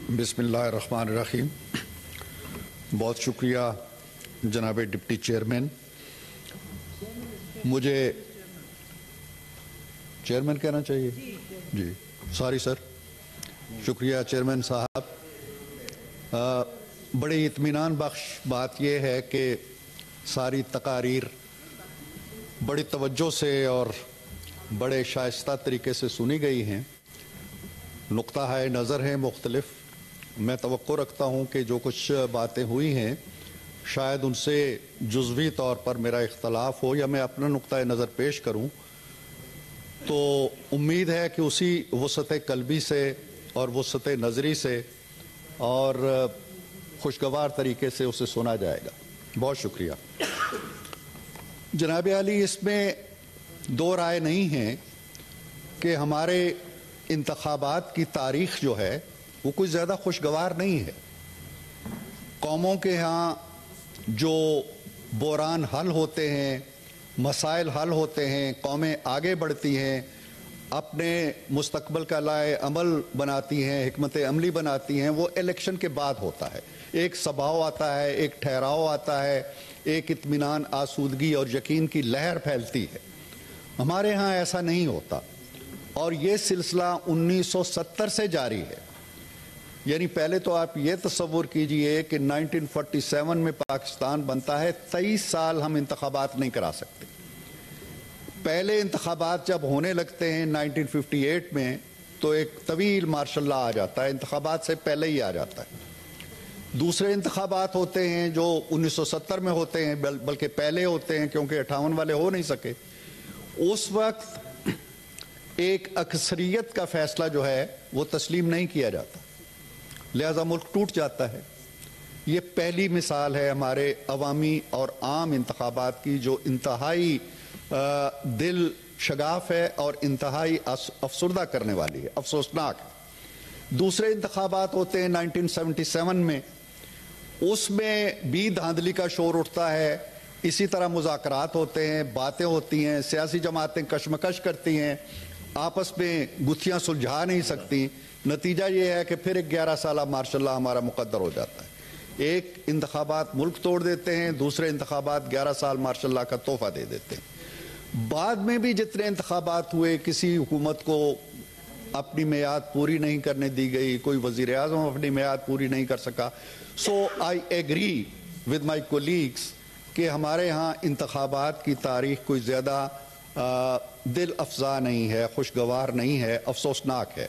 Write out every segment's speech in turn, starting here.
بسم اللہ الرحمن الرحیم. بہت شکریہ جناب ڈپٹی چیئرمین. مجھے چیئرمین کہنا چاہیے جی، سوری سر. شکریہ چیئرمین صاحب. بڑی اطمینان بخش بات یہ ہے کہ ساری تقاریر بڑی توجہ سے اور بڑے شائستہ طریقے سے سنی گئی ہیں. نقطہ نظر ہیں مختلف. میں توقع رکھتا ہوں کہ جو کچھ باتیں ہوئی ہیں شاید ان سے جزوی طور پر میرا اختلاف ہو یا میں اپنا نقطہ نظر پیش کروں، تو امید ہے کہ اسی وسعت قلبی سے اور وسعت نظری سے اور خوشگوار طریقے سے اسے سنا جائے گا. بہت شکریہ. جناب عالی، اس میں دو رائے نہیں ہیں کہ ہمارے انتخابات کی تاریخ جو ہے وہ کوئی زیادہ خوشگوار نہیں ہے. قوموں کے ہاں جو بحران حل ہوتے ہیں، مسائل حل ہوتے ہیں، قومیں آگے بڑھتی ہیں، اپنے مستقبل کا لائے عمل بناتی ہیں، حکمت عملی بناتی ہیں، وہ الیکشن کے بعد ہوتا ہے. ایک سباؤ آتا ہے، ایک ٹھہراؤ آتا ہے، ایک اطمینان، آسودگی اور یقین کی لہر پھیلتی ہے. ہمارے ہاں ایسا نہیں ہوتا، اور یہ سلسلہ 1970 سے جاری ہے. یعنی پہلے تو آپ یہ تصور کیجئے کہ 1947 میں پاکستان بنتا ہے، 23 سال ہم انتخابات نہیں کرا سکتے. پہلے انتخابات جب ہونے لگتے ہیں 1958 میں تو ایک طویل مارشل لا آ جاتا ہے، انتخابات سے پہلے ہی آ جاتا ہے. دوسرے انتخابات ہوتے ہیں جو 1970 میں ہوتے ہیں، بلکہ پہلے ہوتے ہیں کیونکہ 58 والے ہو نہیں سکے. اس وقت ایک اکثریت کا فیصلہ جو ہے وہ تسلیم نہیں کیا جاتا، لہذا ملک ٹوٹ جاتا ہے. یہ پہلی مثال ہے ہمارے عوامی اور عام انتخابات کی جو انتہائی دل شگاف ہے اور انتہائی افسردہ کرنے والی ہے، افسوسناک ہے. دوسرے انتخابات ہوتے ہیں 1977 میں، اس میں بھی دھاندلی کا شور اٹھتا ہے. اسی طرح مذاکرات ہوتے ہیں، باتیں ہوتی ہیں، سیاسی جماعتیں کشمکش کرتی ہیں، آپس میں گتھیاں سلجھا نہیں سکتی. نتیجہ یہ ہے کہ پھر ایک 11 سالہ مارشل لا ہمارا مقدر ہو جاتا ہے. ایک انتخابات ملک توڑ دیتے ہیں، دوسرے انتخابات 11 سال مارشل لا کا تحفہ دے دیتے ہیں. بعد میں بھی جتنے انتخابات ہوئے کسی حکومت کو اپنی میعاد پوری نہیں کرنے دی گئی، کوئی وزیر اعظم اپنی میعاد پوری نہیں کر سکا. So I agree with my colleagues کہ ہمارے ہاں انتخابات کی تاریخ کوئی زیادہ دل افزا نہیں ہے، خوشگوار نہیں ہے، افسوسناک ہے.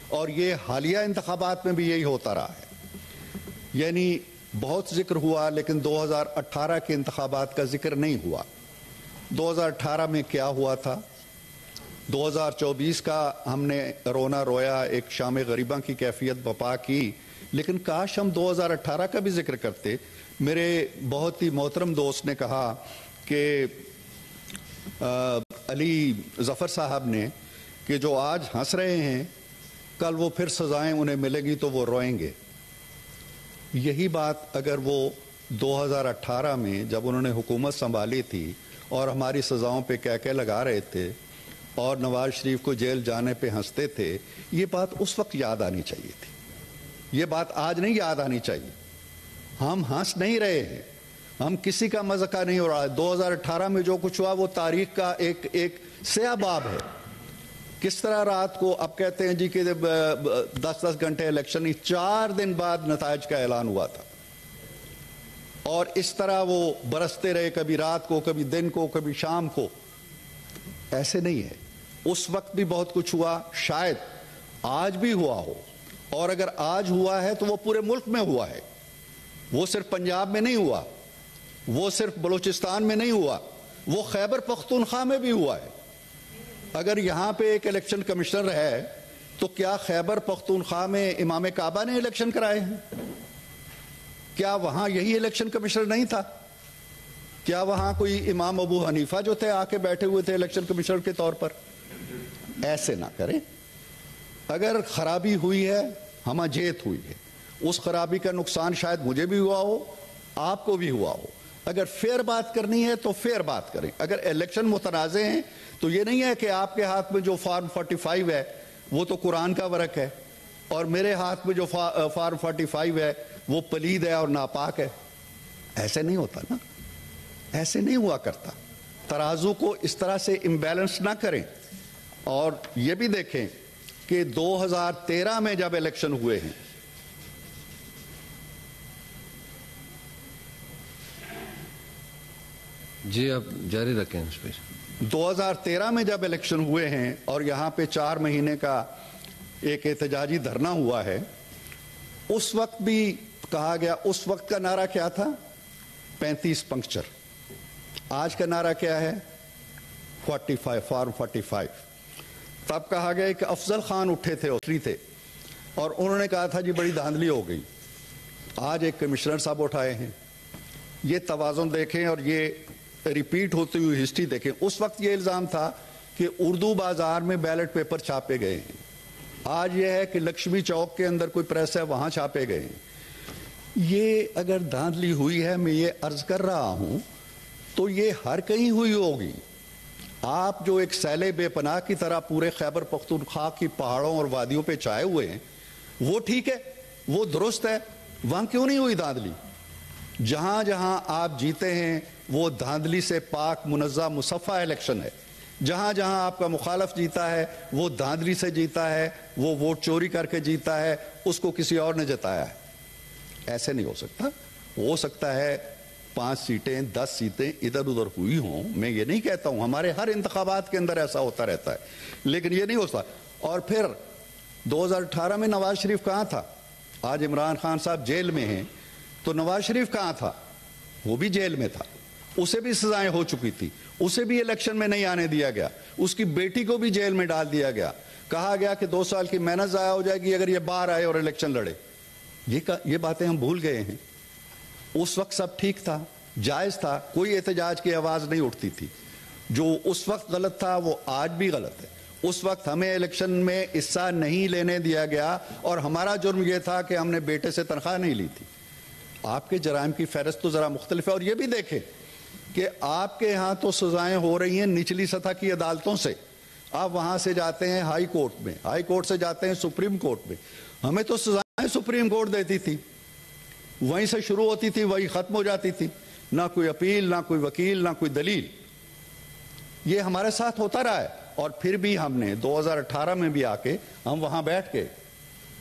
اور یہ حالیہ انتخابات میں بھی یہی ہوتا رہا ہے. یعنی بہت ذکر ہوا لیکن 2018 کے انتخابات کا ذکر نہیں ہوا. 2018 میں کیا ہوا تھا؟ 2024 کا ہم نے رونا رویا، ایک شام غریباں کی کیفیت بپا کی، لیکن کاش ہم 2018 کا بھی ذکر کرتے. میرے بہت ہی محترم دوست نے کہا کہ علی ظفر صاحب نے کہ جو آج ہنس رہے ہیں کل وہ پھر سزائیں انہیں ملے گی تو وہ روئیں گے. یہی بات اگر وہ 2018 میں جب انہوں نے حکومت سنبھالی تھی اور ہماری سزاؤں پہ کہہ لگا رہے تھے اور نواز شریف کو جیل جانے پہ ہنستے تھے، یہ بات اس وقت یاد آنی چاہیے تھی. یہ بات آج نہیں یاد آنی چاہیے. ہم ہنس نہیں رہے ہیں، ہم کسی کا مذاق نہیں ہو رہا. 2018 میں جو کچھ ہوا وہ تاریخ کا ایک سیاہ باب ہے. کس طرح رات کو اب کہتے ہیں جی کہ 10 گھنٹے الیکشن، 4 دن بعد نتائج کا اعلان ہوا تھا، اور اس طرح وہ برستے رہے، کبھی رات کو، کبھی دن کو، کبھی شام کو. ایسے نہیں ہے. اس وقت بھی بہت کچھ ہوا، شاید آج بھی ہوا ہو، اور اگر آج ہوا ہے تو وہ پورے ملک میں ہوا ہے. وہ صرف پنجاب میں نہیں ہوا، وہ صرف بلوچستان میں نہیں ہوا، وہ خیبر پختونخوا میں بھی ہوا ہے. اگر یہاں پہ ایک الیکشن کمشنر ہے تو کیا خیبر پختونخوا میں امام کعبہ نے الیکشن کرائے ہیں؟ کیا وہاں یہی الیکشن کمشنر نہیں تھا؟ کیا وہاں کوئی امام ابو حنیفہ جو تھے آ کے بیٹھے ہوئے تھے الیکشن کمشنر کے طور پر؟ ایسے نہ کریں. اگر خرابی ہوئی ہے، ہمہ جیت ہوئی ہے. اس خرابی کا نقصان شاید مجھے بھی ہوا ہو، آپ کو بھی ہوا ہو. اگر فیئر بات کرنی ہے تو فیئر بات کریں. اگر الیکشن متنازع ہیں تو یہ نہیں ہے کہ آپ کے ہاتھ میں جو فارم 45 ہے وہ تو قرآن کا ورق ہے. اور میرے ہاتھ میں جو فارم 45 ہے وہ پلید ہے اور ناپاک ہے. ایسے نہیں ہوتا نا, ایسے نہیں ہوا کرتا. ترازو کو اس طرح سے امبیلنس نہ کریں. اور یہ بھی دیکھیں کہ 2013 میں جب الیکشن ہوئے ہیں, جی آپ جاری رکھیں اس پہ. 2013 میں جب الیکشن ہوئے ہیں اور یہاں پہ 4 مہینے کا ایک احتجاجی دھرنا ہوا ہے, اس وقت بھی کہا گیا, اس وقت کا نعرہ کیا تھا؟ 35 پنکچر. آج کا نعرہ کیا ہے؟ 45 فارم 45. تب کہا گیا کہ افضل خان اٹھے تھے اور انہوں نے کہا تھا جی بڑی دھاندلی ہو گئی. آج ایک کمشنر صاحب اٹھائے ہیں. یہ توازن دیکھیں اور یہ ریپیٹ ہوتی ہوئی ہسٹری دیکھیں. اس وقت یہ الزام تھا کہ اردو بازار میں بیلٹ پیپر چھاپے گئے ہیں. آج یہ ہے کہ لکشمی چوک کے اندر کوئی پریس ہے وہاں چھاپے گئے ہیں. یہ اگر دھاندلی ہوئی ہے, میں یہ عرض کر رہا ہوں, تو یہ ہر کہیں ہوئی ہوگی. آپ جو ایک سیلے بے پناہ کی طرح پورے خیبر پختونخوا کی پہاڑوں اور وادیوں پہ چھائے ہوئے ہیں, وہ ٹھیک ہے, وہ درست ہے. وہاں کیوں نہیں ہوئی دھاندلی؟ جہاں جہاں آپ جیتے ہیں وہ دھاندلی سے پاک منزہ مصفہ الیکشن ہے. جہاں جہاں آپ کا مخالف جیتا ہے وہ دھاندلی سے جیتا ہے, وہ ووٹ چوری کر کے جیتا ہے, اس کو کسی اور نے جتایا ہے. ایسے نہیں ہو سکتا. ہو سکتا ہے 5 سیٹیں 10 سیٹیں ادھر ادھر ہوئی ہوں, میں یہ نہیں کہتا ہوں, ہمارے ہر انتخابات کے اندر ایسا ہوتا رہتا ہے, لیکن یہ نہیں ہوتا. اور پھر 2018 میں نواز شریف کہاں تھا؟ آج عمران خان صاحب جیل میں ہیں, تو نواز شریف کہاں تھا؟ وہ بھی جیل میں تھا. اسے بھی سزائیں ہو چکی تھی, اسے بھی الیکشن میں نہیں آنے دیا گیا, اس کی بیٹی کو بھی جیل میں ڈال دیا گیا. کہا گیا کہ 2 سال کی محنت ضائع ہو جائے گی اگر یہ باہر آئے اور الیکشن لڑے. یہ باتیں ہم بھول گئے ہیں. اس وقت سب ٹھیک تھا, جائز تھا, کوئی احتجاج کی آواز نہیں اٹھتی تھی. جو اس وقت غلط تھا وہ آج بھی غلط ہے. اس وقت ہمیں الیکشن میں حصہ نہیں لینے دیا گیا اور ہمارا جرم یہ تھا کہ ہم نے بیٹے سے تنخواہ نہیں لی تھی. آپ کے جرائم کی فہرست تو ذرا مختلف ہے. اور یہ بھی دیکھیں کہ آپ کے ہاں تو سزائیں ہو رہی ہیں نچلی سطح کی عدالتوں سے. آپ وہاں سے جاتے ہیں ہائی کورٹ میں, ہائی کورٹ سے جاتے ہیں سپریم کورٹ میں. ہمیں تو سزائیں سپریم کورٹ دیتی تھی, وہیں سے شروع ہوتی تھی, وہیں ختم ہو جاتی تھی. نہ کوئی اپیل, نہ کوئی وکیل, نہ کوئی دلیل. یہ ہمارے ساتھ ہوتا رہا ہے. اور پھر بھی ہم نے 2018 میں بھی آ کے ہم وہاں بیٹھ کے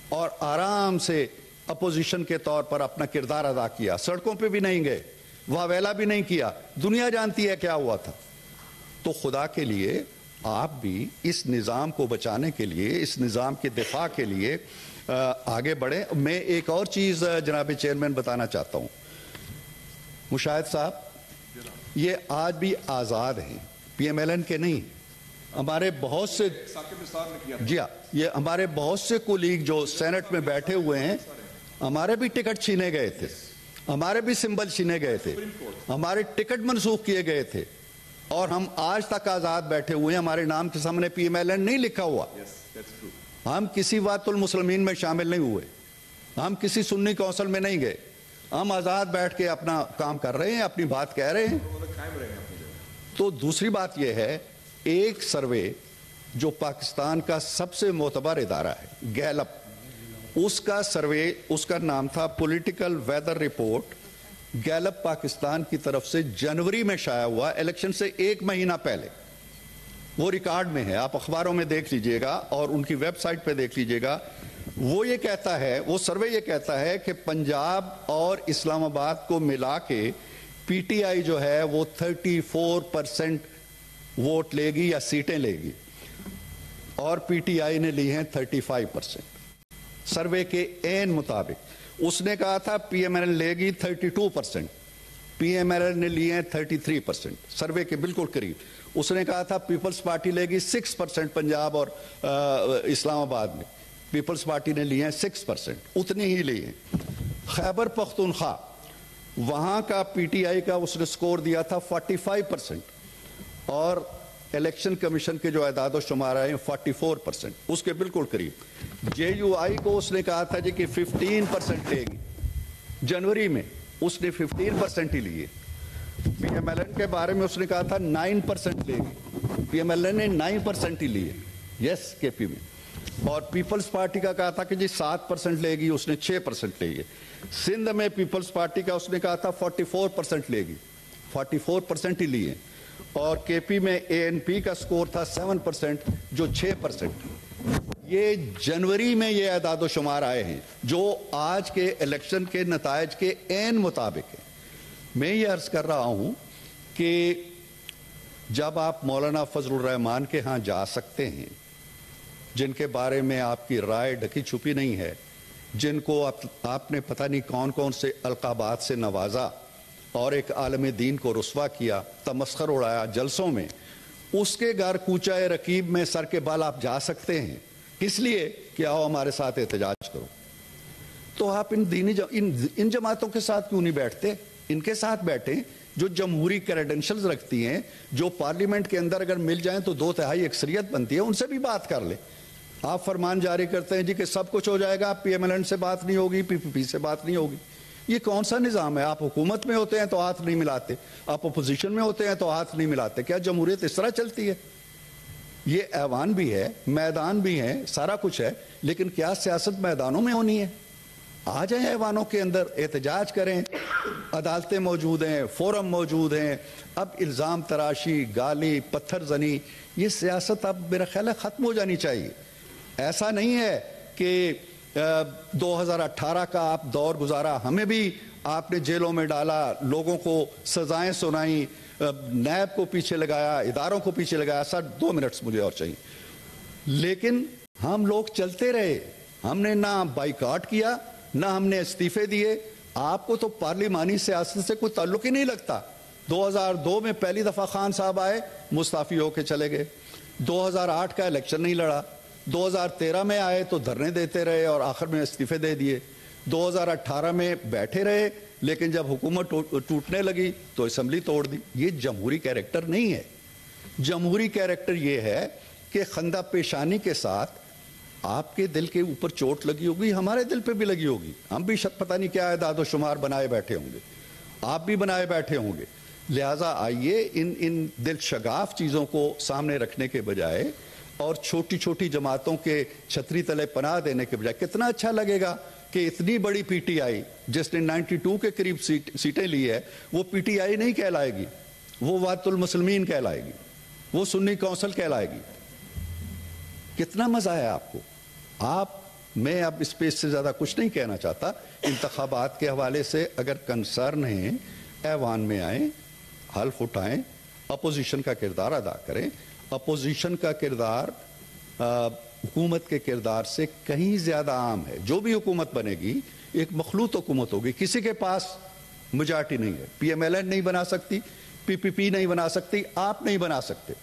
اور آرام سے اپوزیشن کے طور پر اپنا کردار ادا کیا. سڑکوں پہ بھی نہیں گئے, واویلا بھی نہیں کیا. دنیا جانتی ہے کیا ہوا تھا. تو خدا کے لیے آپ بھی اس نظام کو بچانے کے لیے, اس نظام کے دفاع کے لیے آگے بڑھیں. میں ایک اور چیز جناب چیئرمین بتانا چاہتا ہوں. مشاہد صاحب یہ آج بھی آزاد ہیں, پی ایم ایل این کے نہیں. ہمارے بہت سے جی ہاں, یہ ہمارے بہت سے کولیگ جو سینٹ میں بیٹھے ہوئے ہیں, ہمارے بھی ٹکٹ چھینے گئے تھے, ہمارے بھی سمبل چھینے گئے تھے, ہمارے ٹکٹ منسوخ کیے گئے تھے, اور ہم آج تک آزاد بیٹھے ہوئے ہیں. ہمارے نام کے سامنے پی ایم ایل این نہیں لکھا ہوا. ہم کسی وات المسلمین میں شامل نہیں ہوئے, ہم کسی سنی کونسل میں نہیں گئے. ہم آزاد بیٹھ کے اپنا کام کر رہے ہیں, اپنی بات کہہ رہے ہیں. تو دوسری بات یہ ہے, ایک سروے جو پاکستان کا سب سے معتبر ادارہ ہے, گیلپ, اس کا سروے, اس کا نام تھا political weather report. Gallup Pakistan کی طرف سے جنوری میں شائع ہوا, الیکشن سے 1 مہینہ پہلے. وہ ریکارڈ میں ہے, آپ اخباروں میں دیکھ لیجئے گا اور ان کی ویب سائٹ پہ دیکھ لیجئے گا. وہ یہ کہتا ہے, وہ سروے یہ کہتا ہے کہ پنجاب اور اسلام آباد کو ملا کے پی ٹی آئی جو ہے وہ 34% ووٹ لے گی یا سیٹیں لے گی, اور پی ٹی آئی نے لی ہیں 35%. سروے کے عین مطابق اس نے کہا تھا پی ایم ایل این لے گی 32%, پی ایم ایل این نے لیے ہیں 33%, سروے کے بالکل قریب. اس نے کہا تھا پیپلز پارٹی لے گی 6% پنجاب اور اسلام آباد میں, پیپلز پارٹی نے لیے ہیں 6%, اتنی ہی لیے ہیں. خیبر پختونخوا, وہاں کا پی ٹی آئی کا اس نے سکور دیا تھا 45%, اور الیکشن کمیشن کے جو اعداد و شمار آئے ہیں 44%, اس کے بالکل قریب. جے یو آئی کو اس نے کہا تھا جی کہ 15% لے گی, جنوری میں اس نے 15% ہی لیے. پی ایم ایل این کے بارے میں اس نے کہا تھا 9% لے گی, پی ایم ایل این نے 9% ہی لیے, یس کے پی میں. اور پیپلز پارٹی کا کہا تھا کہ جی 7% لے گی، اس نے 6% لے گی۔ سندھ میں پیپلز پارٹی کا اس نے کہا تھا 44% لے گی، 44% ہی لیے۔ اور کے پی میں اے این پی کا سکور تھا 7% جو 6%۔ یہ جنوری میں یہ اعداد و شمار آئے ہیں جو آج کے الیکشن کے نتائج کے عین مطابق ہیں۔ میں یہ عرض کر رہا ہوں کہ جب آپ مولانا فضل الرحمان کے ہاں جا سکتے ہیں، جن کے بارے میں آپ کی رائے ڈھکی چھپی نہیں ہے، جن کو آپ نے پتہ نہیں کون کون سے القابات سے نوازا اور ایک عالم دین کو رسوا کیا، تمسخر اڑایا جلسوں میں، اس کے گھر کوچہ رقیب میں سر کے بال آپ جا سکتے ہیں، اس لیے کہ آؤ ہمارے ساتھ احتجاج کرو۔ تو آپ ان جماعتوں کے ساتھ کیوں نہیں بیٹھتے؟ ان کے ساتھ بیٹھیں جو جمہوری کریڈنشلز رکھتی ہیں، جو پارلیمنٹ کے اندر اگر مل جائیں تو 2/3 اکثریت بنتی ہے، ان سے بھی بات کر لیں۔ آپ فرمان جاری کرتے ہیں جی کہ سب کچھ ہو جائے گا، پی ایم ایل این سے بات نہیں ہوگی، پی پی پی سے بات نہیں ہوگی۔ یہ کون سا نظام ہے؟ آپ حکومت میں ہوتے ہیں تو ہاتھ نہیں ملاتے، آپ اپوزیشن میں ہوتے ہیں تو ہاتھ نہیں ملاتے۔ کیا جمہوریت اس طرح چلتی ہے؟ یہ ایوان بھی ہے، میدان بھی ہیں، سارا کچھ ہے، لیکن کیا سیاست میدانوں میں ہونی ہے؟ آ جائیں ایوانوں کے اندر، احتجاج کریں، عدالتیں موجود ہیں، فورم موجود ہیں۔ اب الزام تراشی، گالی، پتھر زنی، یہ سیاست اب میرا خیال ہے ختم ہو جانی چاہیے۔ ایسا نہیں ہے کہ 2018 کا آپ دور گزارا، ہمیں بھی آپ نے جیلوں میں ڈالا، لوگوں کو سزائیں سنائیں، نیب کو پیچھے لگایا، اداروں کو پیچھے لگایا۔ سر 2 منٹس مجھے اور چاہیے۔ لیکن ہم لوگ چلتے رہے، ہم نے نہ بائیکاٹ کیا، نہ ہم نے استعفے دیے۔ آپ کو تو پارلیمانی سیاست سے کوئی تعلق ہی نہیں لگتا۔ 2002 میں پہلی دفعہ خان صاحب آئے، مستعفی ہو کے چلے گئے۔ 2008 کا الیکشن نہیں لڑا۔ 2013 میں آئے تو دھرنے دیتے رہے اور آخر میں استعفے دے دیے۔ 2018 میں بیٹھے رہے، لیکن جب حکومت ٹوٹنے لگی تو اسمبلی توڑ دی۔ یہ جمہوری کیریکٹر نہیں ہے۔ جمہوری کیریکٹر یہ ہے کہ خندہ پیشانی کے ساتھ آپ کے دل کے اوپر چوٹ لگی ہوگی، ہمارے دل پہ بھی لگی ہوگی، ہم بھی پتہ نہیں کیا اعداد و شمار بنائے بیٹھے ہوں گے، آپ بھی بنائے بیٹھے ہوں گے۔ لہٰذا آئیے ان دل شگاف چیزوں کو سامنے رکھنے کے بجائے اور چھوٹی چھوٹی جماعتوں کے چھتری تلے پناہ دینے کے بجائے، کتنا اچھا لگے گا کہ اتنی بڑی پی ٹی آئی جس نے 92 کے قریب سیٹیں لی ہے، وہ پی ٹی آئی نہیں کہلائے گی، وہ وحدت المسلمین کہلائے گی، وہ سنی کونسل کہلائے گی۔ کتنا مزہ ہے آپ کو؟ میں اب اس پہ اس سے زیادہ کچھ نہیں کہنا چاہتا۔ انتخابات کے حوالے سے اگر کنسرن ہیں، ایوان میں آئیں، حلف اٹھائیں، اپوزیشن کا کردار ادا کریں۔ اپوزیشن کا کردار حکومت کے کردار سے کہیں زیادہ عام ہے۔ جو بھی حکومت بنے گی ایک مخلوط حکومت ہوگی، کسی کے پاس میجارٹی نہیں ہے۔ پی ایم ایل این نہیں بنا سکتی، پی پی پی نہیں بنا سکتی، آپ نہیں بنا سکتے۔